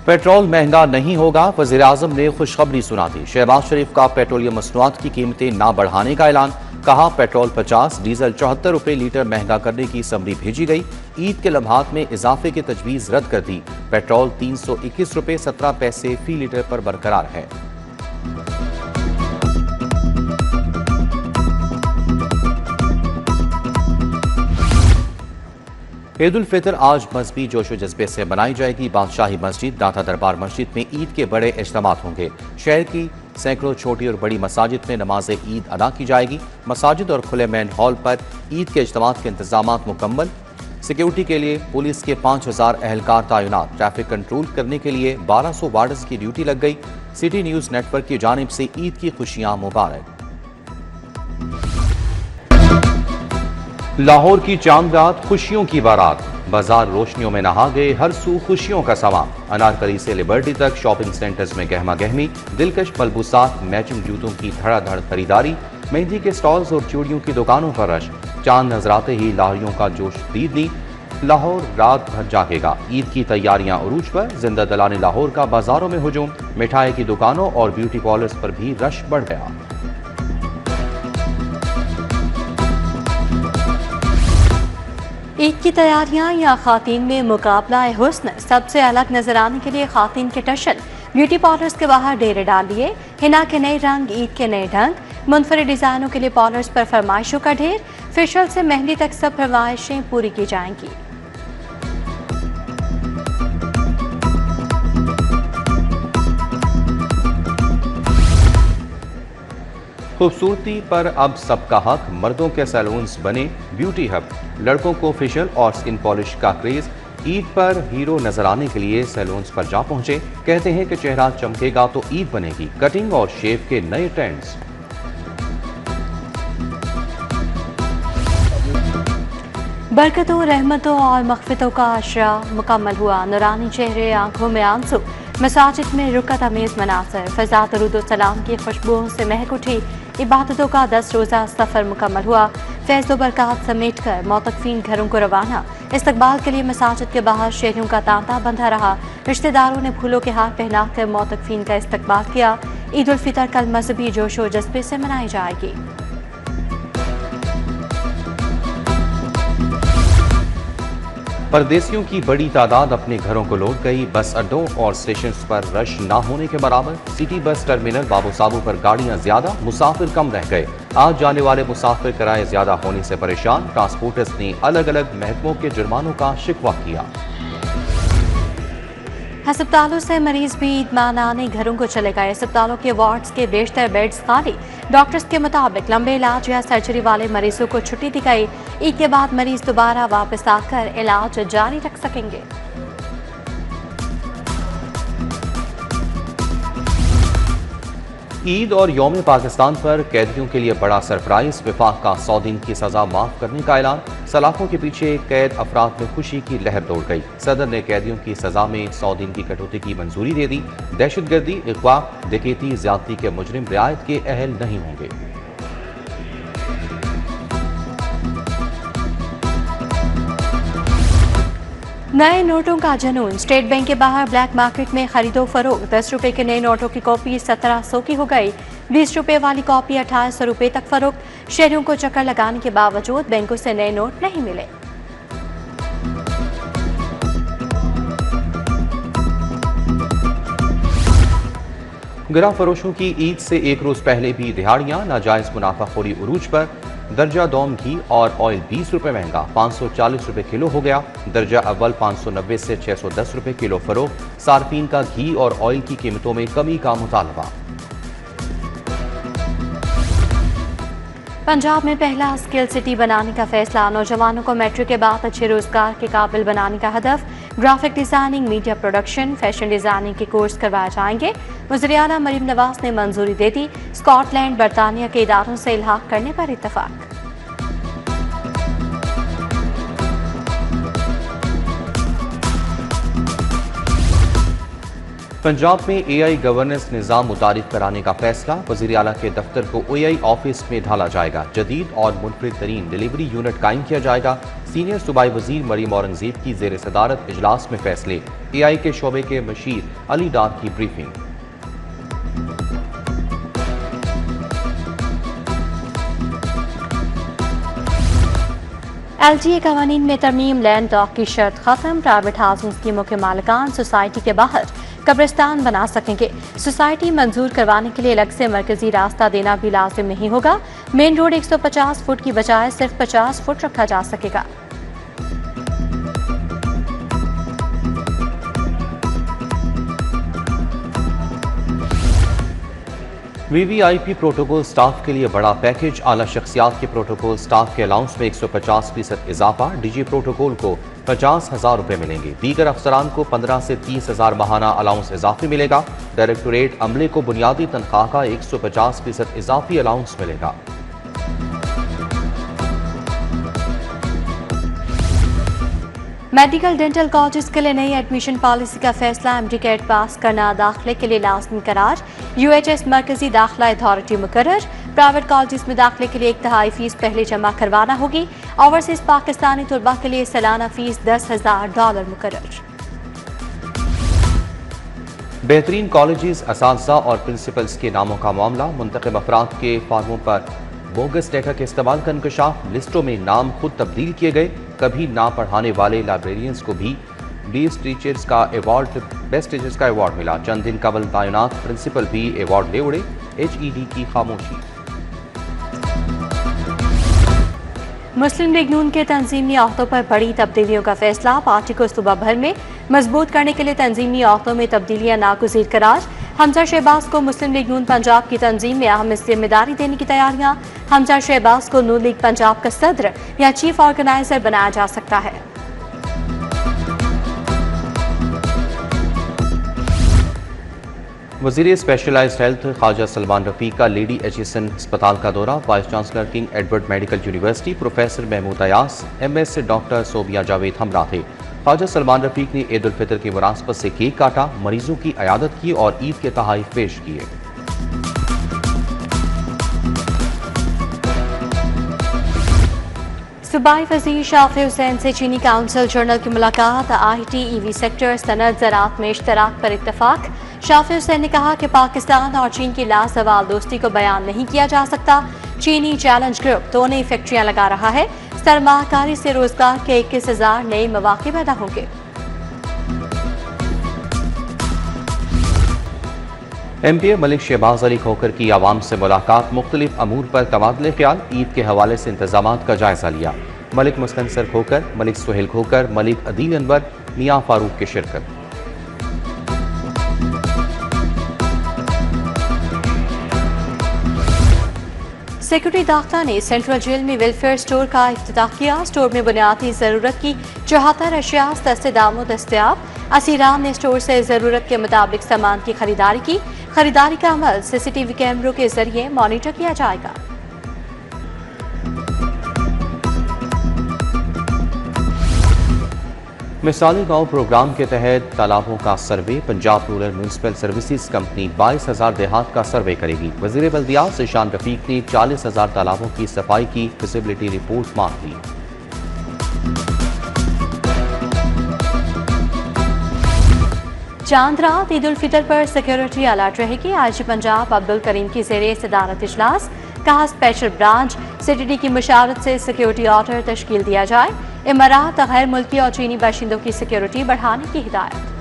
Petrol महंगा नहीं होगा, वज़ीर-ए-आज़म ने खुशखबरी सुना दी। शहबाज शरीफ का पेट्रोलियम मसनूआत की कीमतें ना बढ़ाने का ऐलान। कहा पेट्रोल 50, डीजल 74 रुपए लीटर महंगा करने की समरी भेजी गई। ईद के लम्हात में इजाफे की तजवीज़ रद्द कर दी। पेट्रोल 321 रुपए 17 पैसे फी लीटर पर बरकरार है। ईद उल फितर आज मजहबी जोशो जज्बे से मनाई जाएगी। बादशाही मस्जिद, दाता दरबार मस्जिद में ईद के बड़े इज्तिमात होंगे। शहर की सैकड़ों छोटी और बड़ी मसाजिद में नमाज ईद अदा की जाएगी। मसाजिद और खुले मैन हॉल पर ईद के इज्तिमात के इंतजामात मुकम्मल। सिक्योरिटी के लिए पुलिस के 5000 एहलकार तैनात। ट्रैफिक कंट्रोल करने के लिए 1200 वार्डर्स की ड्यूटी लग गई। सिटी न्यूज़ नेटवर्क की जानिब से ईद की खुशियां मुबारक। लाहौर की चांद रात, खुशियों की बारात। बाजार रोशनियों में नहा गए, हर सू खुशियों का समा। अनारकली से लिबर्टी तक शॉपिंग सेंटर्स में गहमा गहमी। दिलकश मलबूसात, मैचिंग जूतों की धड़ाधड़ खरीदारी। मेहंदी के स्टॉल्स और चूड़ियों की दुकानों पर रश। चांद नजराते ही लाहौरियों का जोश दीदनी। लाहौर रात भर जागेगा। ईद की तैयारियां उरूज पर। जिंदा दलाने लाहौर का बाजारों में हुजूम। मिठाई की दुकानों और ब्यूटी पार्लर्स पर भी रश बढ़ गया। ईद की तैयारियां या खातीन में मुकाबला हुस्न। सबसे अलग नजर आने के लिए खातीन के टशन। ब्यूटी पार्लर्स के बाहर डेरे डाल दिए। हिना के नए रंग, ईद के नए ढंग। मुनफरिद डिजाइनों के लिए पार्लर्स पर फरमाइशों का ढेर। फेशियल से मेहंदी तक सब फरमाइशें पूरी की जाएंगी। खूबसूरती पर अब सबका हक। मर्दों के सैलून्स बने ब्यूटी हब। लड़कों को फेशियल और स्किन पॉलिश का क्रेज। ईद पर हीरो नजर आने के लिए सैलून्स पर जा पहुंचे। कहते हैं कि चेहरा चमकेगा तो ईद बनेगी। कटिंग और शेव के नए ट्रेंड्स। बरकतों, रहमतों और मग़फ़िरतों का आशरा मुकम्मल हुआ। नूरानी चेहरे, आंखों में आंसू। मसाजिद में रुकत अमेज़ मनाज़र। फ़ज़ा दरूद व सलाम की खुशबुओं से महक उठी। इबादतों का 10 रोज़ा सफ़र मुकम्मल हुआ। फैज़ व बरक़ात समेट कर मोतक़फ़ीन घरों को रवाना। इस्तक़बाल के लिए मसाजिद के बाहर शहरियों का तांता बंधा रहा। रिश्तेदारों ने फूलों के हार पहनाकर मोतक़फ़ीन का इस्तक़बाल किया। ईद उल फितर कल मजहबी जोशो जज्बे से मनाई जाएगी। परदेसियों की बड़ी तादाद अपने घरों को लौट गई। बस अड्डों और स्टेशन पर रश ना होने के बराबर। सिटी बस टर्मिनल बाबू साबू पर गाड़ियां ज्यादा, मुसाफिर कम रह गए। आज जाने वाले मुसाफिर किराए ज्यादा होने से परेशान। ट्रांसपोर्टर्स ने अलग अलग महकमों के जुर्मानों का शिकवा किया। अस्पतालों से मरीज भी ईद मनाने घरों को चले गए। अस्पतालों के वार्ड्स के बेशतर बेड्स खाली। डॉक्टर्स के मुताबिक लंबे इलाज या सर्जरी वाले मरीजों को छुट्टी दी गई। ईद के बाद मरीज दोबारा वापस आकर इलाज जारी रख सकेंगे। ईद और यौम पाकिस्तान पर कैदियों के लिए बड़ा सरप्राइज। विफाक का 100 दिन की सजा माफ करने का ऐलान। सलाखों के पीछे कैद अफराद में खुशी की लहर दौड़ गई। सदर ने कैदियों की सजा में 100 दिन की कटौती की मंजूरी दे दी। दहशतगर्दी, अगवा, डकैती, ज्यादती के मुजरिम रियायत के अहल नहीं होंगे। नए नोटों का जुनून। स्टेट बैंक के बाहर ब्लैक मार्केट में खरीदो फरोख्त। 10 रुपए के नए नोटों की कॉपी 1700 की हो गई। 20 रुपए वाली कॉपी 1800 रुपए तक फरोख्त। शहरियों को चक्कर लगाने के बावजूद बैंकों से नए नोट नहीं मिले। गिरा फरोशों की ईद से एक रोज पहले भी दिहाड़ियां। नाजायज मुनाफाखोरी उरूज पर। दर्जा दोम घी और ऑयल 20 रुपए महंगा, 540 रुपए किलो हो गया। दर्जा अव्वल 590 से 610 रुपए किलो फरोख्त। सार्फिन का घी और ऑयल की कीमतों में कमी का मुतालबा। पंजाब में पहला स्किल सिटी बनाने का फैसला। नौजवानों को मैट्रिक के बाद अच्छे रोजगार के काबिल बनाने का हदफ। Graphic designing, media production, fashion designing के कोर्स करवाए जाएंगे। वज़ीर आला मरीम नवाज ने मंजूरी दे दी। स्कॉटलैंड, बरतानिया के इदारों से इल्हाक करने पर इत्तफाक। पंजाब में AI गवर्नेंस निज़ाम मुतारिफ कराने का फैसला। वज़ीर आला के दफ्तर को AI ऑफिस में ढाला जाएगा। जदीद और मुनफरिद तरीन डिलीवरी यूनिट कायम किया जाएगा। सीनियर सूबाई वजीर मरीम औरंगजेब की ज़ेर सदारत इजलास में फैसले। AI के शोबे के मशीर अली डार की ब्रीफिंग। LGA कवानीन में तरमीम, लैंड डॉक की शर्त खत्म। प्राइवेट हाउसिंग स्कीमों के मालिकान सोसाइटी के बाहर कब्रिस्तान बना सकेंगे। सोसाइटी मंजूर करवाने के लिए अलग से मरकजी रास्ता देना भी लाजिम नहीं होगा। मेन रोड 150 फुट की बजाय सिर्फ 50 फुट रखा जा सकेगा। VVIP प्रोटोकॉल स्टाफ के लिए बड़ा पैकेज। आला शख्सियात के प्रोटोकॉल स्टाफ के अलाउंस में 150% इजाफा। DG प्रोटोकॉल को 50,000 रुपये मिलेंगे। दीगर अफसरान को 15 से 30,000 माहाना अलाउंस इजाफी मिलेगा। डायरेक्टोरेट अमले को बुनियादी तनख्वाह का 150% इजाफी अलाउंस मिलेगा। मेडिकल डेंटल कॉलेज के लिए नई एडमिशन पॉलिसी का फैसला। MD-CAT पास करना दाखिले के लिए लाजमी करार। UHS मरकजी दाखिला अथॉरिटी मुकर्रर। प्राइवेट कॉलेज में दाखिले के लिए 1/3 फीस पहले जमा करवाना होगी। ओवरसीज पाकिस्तानी तलबा के लिए सालाना फीस $10,000 मुकर्रर। बेहतरीन कॉलेजेस, असातिज़ा और प्रिंसिपल्स के नामों का मामला। मुंतखब अफराद के फार्मों पर बोगस डेटा के इस्तेमाल का इंकशाफ। लिस्टों में नाम खुद तब्दील किए गए। कभी ना पढ़ाने वाले लाइब्रेरियंस को भी बेस्ट टीचर्स का अवार्ड मिला। चंद दिन कबल तैनात प्रिंसिपल भी अवार्ड ले उड़े। HED की खामोशी। मुस्लिम लीग नून के तंजीमी अहदों पर बड़ी तब्दीलियों का फैसला। पार्टी को सूबा भर में मजबूत करने के लिए तंजीमी अहदों में तब्दीलियां नागुज़ीर करार। हमजा शहबाज को मुस्लिम लीग नून पंजाब की तंजीम में अहम जिम्मेदारी देने की तैयारियां। हमजा शहबाज को नून लीग पंजाब का सदर या चीफ ऑर्गेनाइजर बनाया जा सकता है। वज़ीर स्पेशलाइज्ड हेल्थ ख्वाजा सलमान रफ़ीक का लेडी एचिसन अस्पताल का दौरा। Vice chancellor King Edward medical university professor Mahmood Ayaz, MS doctor Sobia Javed हमरा थे। ख्वाजा सलमान रफ़ीक ने ईद उल फितर की मुनासबत से केक काटा, मरीजों की अयादत की और ईद के तहाइफ पेश किए। सूबाई वज़ीर शाफी हुसैन से चीनी काउंसिल जनरल की मुलाकात। IT, EV सेक्टर, सनत, ज़राअत में इश्तराक पर इत्तफाक। शाफी हुसैन ने कहा कि पाकिस्तान और चीन की लासवाल दोस्ती को बयान नहीं किया जा सकता। चीनी चैलेंज ग्रुप तो नई फैक्ट्रियां लगा रहा है। सरमाकारी से रोजगार के 21,000 नए मौके पैदा होंगे। MPA मलिक शहबाज अली खोखर की आवाम से मुलाकात। मुख्तलिफ अमूर पर तबादले ख्याल। ईद के हवाले से इंतजामात का जायजा लिया। मलिक मुस्तनसर खोखर, मलिक सुहेल खोखर, मलिक अदील अनवर, मियाँ फारूक की शिरकत। सिक्योरिटी दाख्ता ने सेंट्रल जेल में वेलफेयर स्टोर का इफ्तिताह किया। स्टोर में बुनियादी जरूरत की 74 अशिया सस्ते दामों दस्तयाब। असीराम ने स्टोर से जरूरत के मुताबिक सामान की खरीदारी की। खरीदारी का अमल CCTV कैमरों के जरिए मॉनिटर किया जाएगा। मिसाली गांव प्रोग्राम के तहत तालाबों का survey. Punjab rural municipal services company 22,000 देहात का सर्वे करेगी। वज़ीर बल्दियात ईशान रफीक ने 40,000 तालाबों की सफाई की फिजिबिलिटी रिपोर्ट मांग ली। चांद रात ईद उल फितर पर सिक्योरिटी अलर्ट रहेगी। आज पंजाब अब्दुल करीम की ज़ेरे सदारत इजलास। कहा स्पेशल ब्रांच CTD की मुशावरत से सिक्योरिटी ऑर्डर तश्कील दिया जाए। इमारात, गैर मुल्की और चीनी बाशिंदों की सिक्योरिटी बढ़ाने की हिदायत।